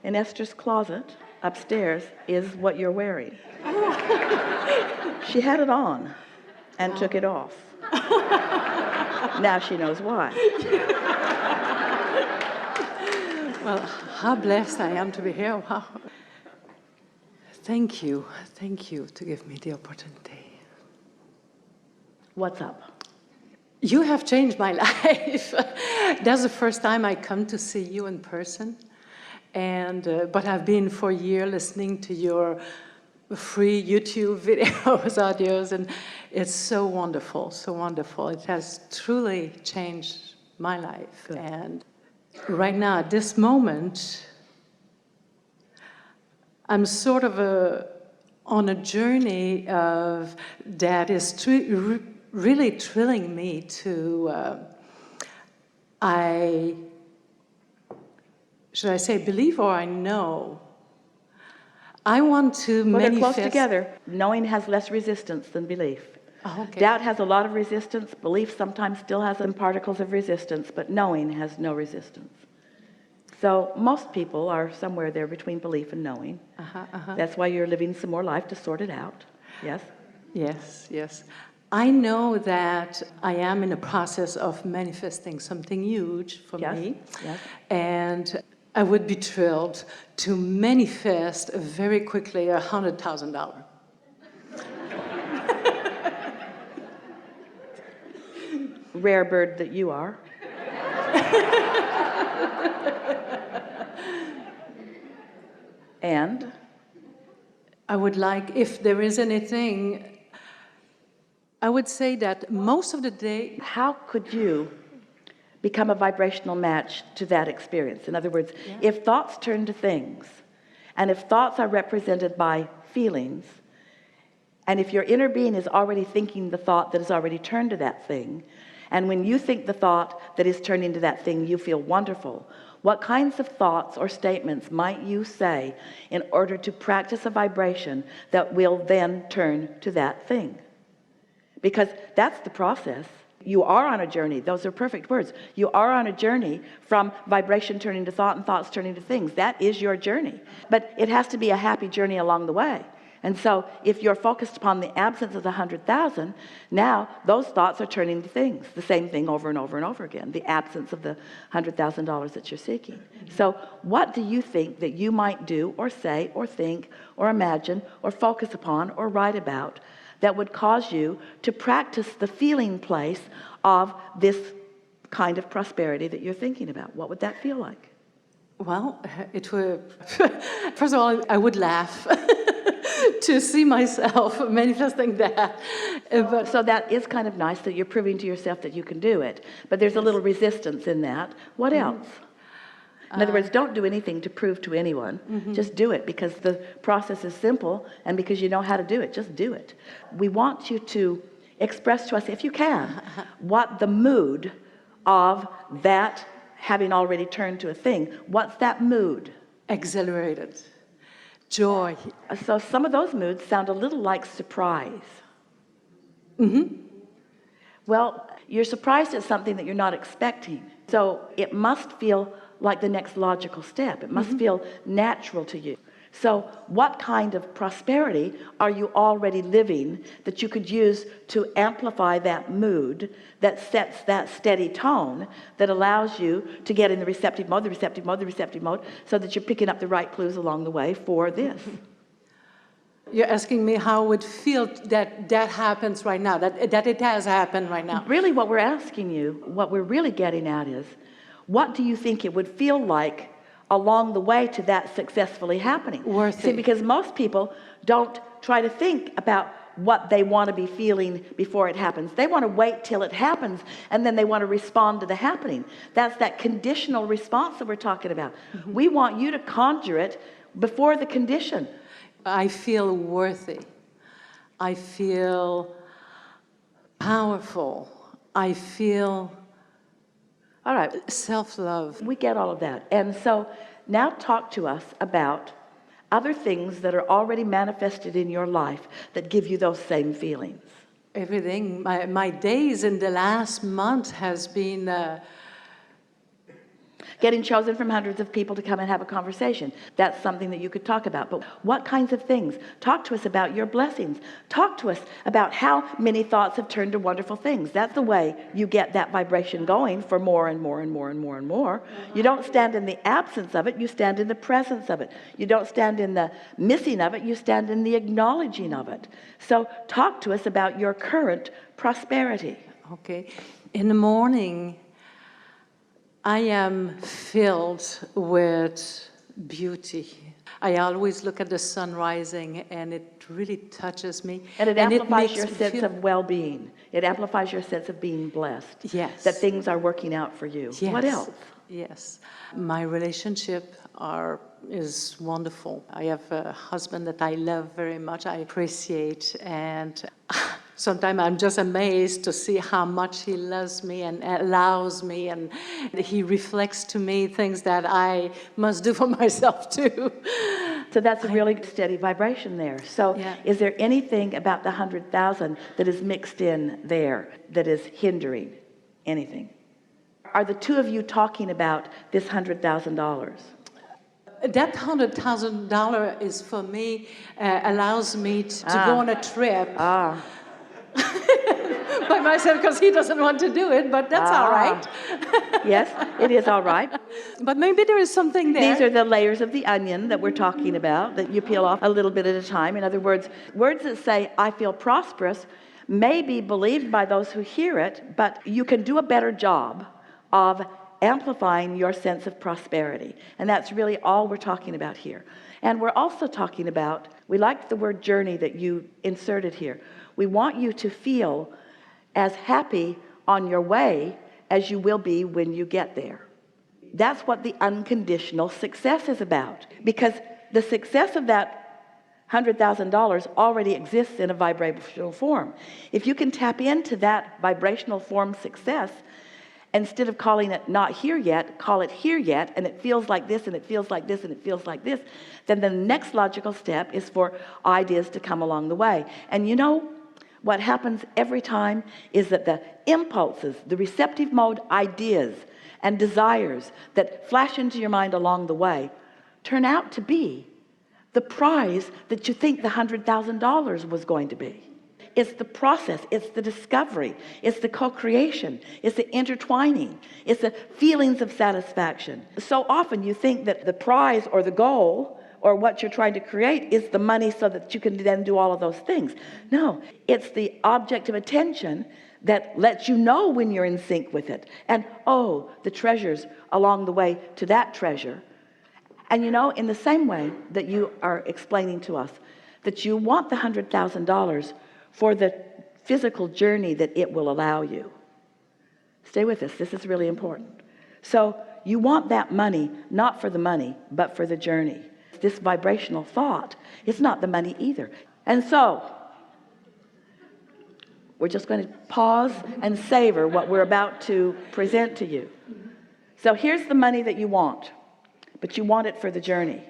in Esther's closet upstairs is what you're wearing. She had it on and took it off. Now she knows why. Well, how blessed I am to be here. Wow. Thank you to give me the opportunity. What's up? You have changed my life. That's the first time I come to see you in person. But I've been for a year listening to your free YouTube videos, audios, and it's so wonderful, so wonderful. It has truly changed my life. Good. And right now, at this moment, I'm sort of on a journey that is really thrilling me to, should I say believe or I know? I want to Well, they're manifest. close together. Knowing has less resistance than belief. Oh, okay. Doubt has a lot of resistance. Belief sometimes still has some particles of resistance, but knowing has no resistance. So most people are somewhere there between belief and knowing. That's why you're living some more life to sort it out. Yes? Yes, yes. I know that I am in a process of manifesting something huge for me. Yes. And I would be thrilled to manifest very quickly $100,000. Rare bird that you are. And I would like, if there is anything, I would say that most of the day. how could you become a vibrational match to that experience? In other words, if thoughts turn to things, and if thoughts are represented by feelings, and if your inner being is already thinking the thought that is already turned to that thing, and when you think the thought that is turned into that thing, you feel wonderful, what kinds of thoughts or statements might you say in order to practice a vibration that will then turn to that thing? Because that's the process. You are on a journey. Those are perfect words. You are on a journey from vibration turning to thought and thoughts turning to things. That is your journey. But it has to be a happy journey along the way. And so if you're focused upon the absence of the 100,000, now those thoughts are turning to things. The same thing over and over and over again. The absence of the $100,000 that you're seeking. So what do you think that you might do or say or think or imagine or focus upon or write about that would cause you to practice the feeling place of this kind of prosperity that you're thinking about? What would that feel like? Well, it would, first of all, I would laugh to see myself manifesting that. But so that is kind of nice that you're proving to yourself that you can do it. But there's a little resistance in that. What else? In other words, don't do anything to prove to anyone. Just do it because the process is simple and because you know how to do it. Just do it. We want you to express to us, if you can, what the mood of that having already turned to a thing, what's that mood? Exhilarated. Joy. So some of those moods sound a little like surprise. Well, you're surprised at something that you're not expecting. So it must feel like the next logical step. It must feel natural to you. So what kind of prosperity are you already living that you could use to amplify that mood that sets that steady tone that allows you to get in the receptive mode, so that you're picking up the right clues along the way for this? You're asking me how it would feel that that happens right now, that it has happened right now. Really what we're asking you, what we're really getting at is, what do you think it would feel like along the way to that successfully happening? Worthy. See, because most people don't try to think about what they want to be feeling before it happens. They want to wait till it happens and then they want to respond to the happening. That's that conditional response that we're talking about. We want you to conjure it before the condition. I feel worthy. I feel powerful. I feel all right, self-love. We get all of that. And so now talk to us about other things that are already manifested in your life that give you those same feelings. Everything. My days in the last month has been Getting chosen from hundreds of people to come and have a conversation. That's something that you could talk about. But what kinds of things? Talk to us about your blessings. Talk to us about how many thoughts have turned to wonderful things. That's the way you get that vibration going for more and more and more and more and more. You don't stand in the absence of it. You stand in the presence of it. You don't stand in the missing of it. You stand in the acknowledging of it. So talk to us about your current prosperity. Okay. In the morning, I am filled with beauty. I always look at the sun rising, and it really touches me. And it amplifies makes your me sense feel- of well-being. It amplifies your sense of being blessed. Yes. That things are working out for you. Yes. What else? Yes. My relationship is wonderful. I have a husband that I love very much, I appreciate, and sometimes I'm just amazed to see how much he loves me and allows me, and he reflects to me things that I must do for myself too. So that's a really steady vibration there. So Yeah. is there anything about the 100,000 that is mixed in there that is hindering anything? Are the two of you talking about this $100,000? That $100,000 is for me, allows me to go on a trip by myself, because he doesn't want to do it, but that's all right. Yes, it is all right. But maybe there is something there. These are the layers of the onion that we're talking about, that you peel off a little bit at a time. In other words, words that say, I feel prosperous, may be believed by those who hear it, but you can do a better job of amplifying your sense of prosperity. And that's really all we're talking about here. And we're also talking about, we like the word journey that you inserted here. We want you to feel as happy on your way as you will be when you get there. That's what the unconditional success is about. Because the success of that $100,000 already exists in a vibrational form. If you can tap into that vibrational form success, instead of calling it not here yet, call it here yet, and it feels like this, and it feels like this, and it feels like this, then the next logical step is for ideas to come along the way. And you know what happens every time is that the impulses, the receptive mode ideas and desires that flash into your mind along the way turn out to be the prize that you think the $100,000 was going to be. It's the process, it's the discovery, it's the co-creation, it's the intertwining, it's the feelings of satisfaction. So often you think that the prize or the goal or what you're trying to create is the money so that you can then do all of those things. No, it's the object of attention that lets you know when you're in sync with it. And oh, the treasures along the way to that treasure. And you know, in the same way that you are explaining to us that you want the $100,000 for the physical journey that it will allow you. Stay with us, this is really important. So you want that money, not for the money, but for the journey. This vibrational thought, it's not the money either. And so, we're just going to pause and savor what we're about to present to you. So here's the money that you want, but you want it for the journey.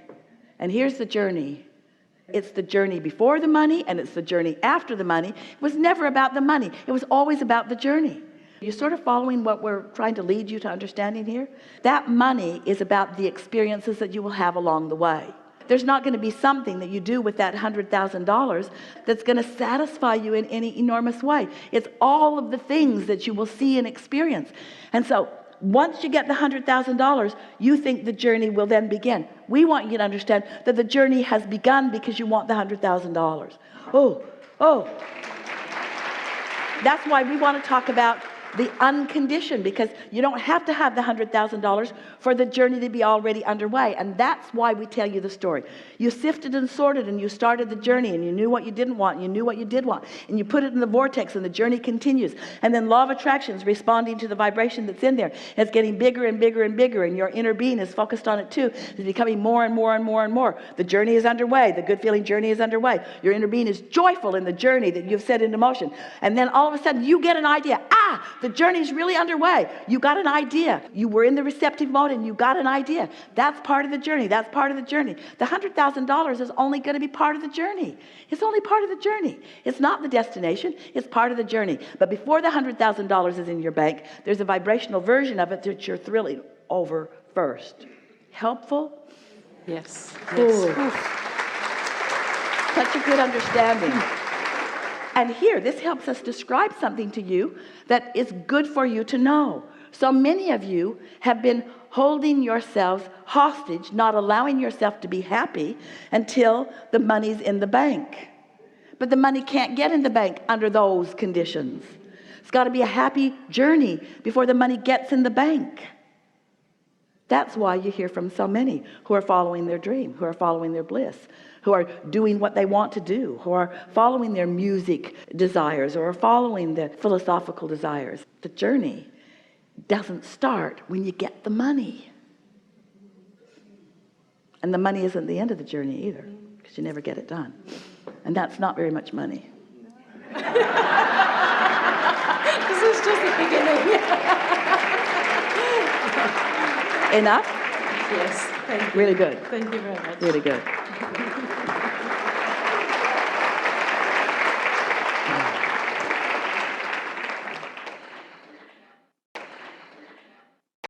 And here's the journey. It's the journey before the money, and it's the journey after the money. It was never about the money. It was always about the journey. You're sort of following what we're trying to lead you to understanding here? That money is about the experiences that you will have along the way. There's not going to be something that you do with that $100,000 that's going to satisfy you in any enormous way. It's all of the things that you will see and experience. And so once you get the $100,000, you think the journey will then begin. We want you to understand that the journey has begun because you want the $100,000. Oh. That's why we want to talk about the unconditioned, because you don't have to have the $100,000 for the journey to be already underway. And that's why we tell you the story. You sifted and sorted, and you started the journey, and you knew what you didn't want, and you knew what you did want, and you put it in the vortex, and the journey continues. And then law of attraction is responding to the vibration that's in there. And it's getting bigger and bigger and bigger, and your inner being is focused on it too. It's becoming more and more and more and more. The journey is underway. The good feeling journey is underway. Your inner being is joyful in the journey that you've set into motion. And then all of a sudden you get an idea. The journey's really underway. You got an idea. You were in the receptive mode and you got an idea. That's part of the journey. That's part of the journey. The $100,000 is only going to be part of the journey. It's only part of the journey. It's not the destination. It's part of the journey. But before the $100,000 is in your bank, there's a vibrational version of it that you're thrilling over first. Helpful? Yes. Ooh. Yes. Such a good understanding. And here, this helps us describe something to you that is good for you to know. So many of you have been holding yourselves hostage, not allowing yourself to be happy until the money's in the bank. But the money can't get in the bank under those conditions. It's got to be a happy journey before the money gets in the bank. That's why you hear from so many who are following their dream, who are following their bliss, who are doing what they want to do, who are following their music desires or are following their philosophical desires. The journey doesn't start when you get the money. And the money isn't the end of the journey either, because you never get it done. And that's not very much money. This is just the beginning. Enough? Yes. Thank you. Really good. Thank you very much. Really good.